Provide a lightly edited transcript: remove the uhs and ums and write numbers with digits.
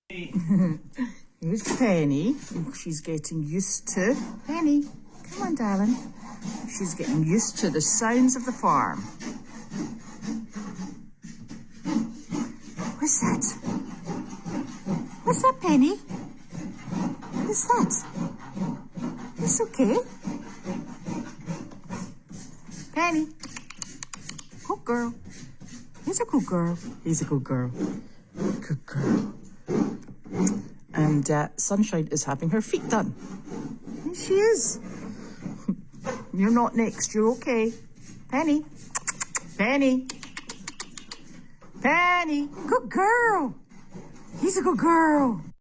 Here's Penny. She's getting used to... Penny, come on, darling. She's getting used to the sounds of the farm. What's that? What's that, Penny? What's that? It's okay. Penny. Good girl. He's a good girl. He's a good girl. Good girl. And Sunshine is having her feet done. Here she is. You're not next. You're okay. Penny. Penny. Penny. Good girl. He's a good girl.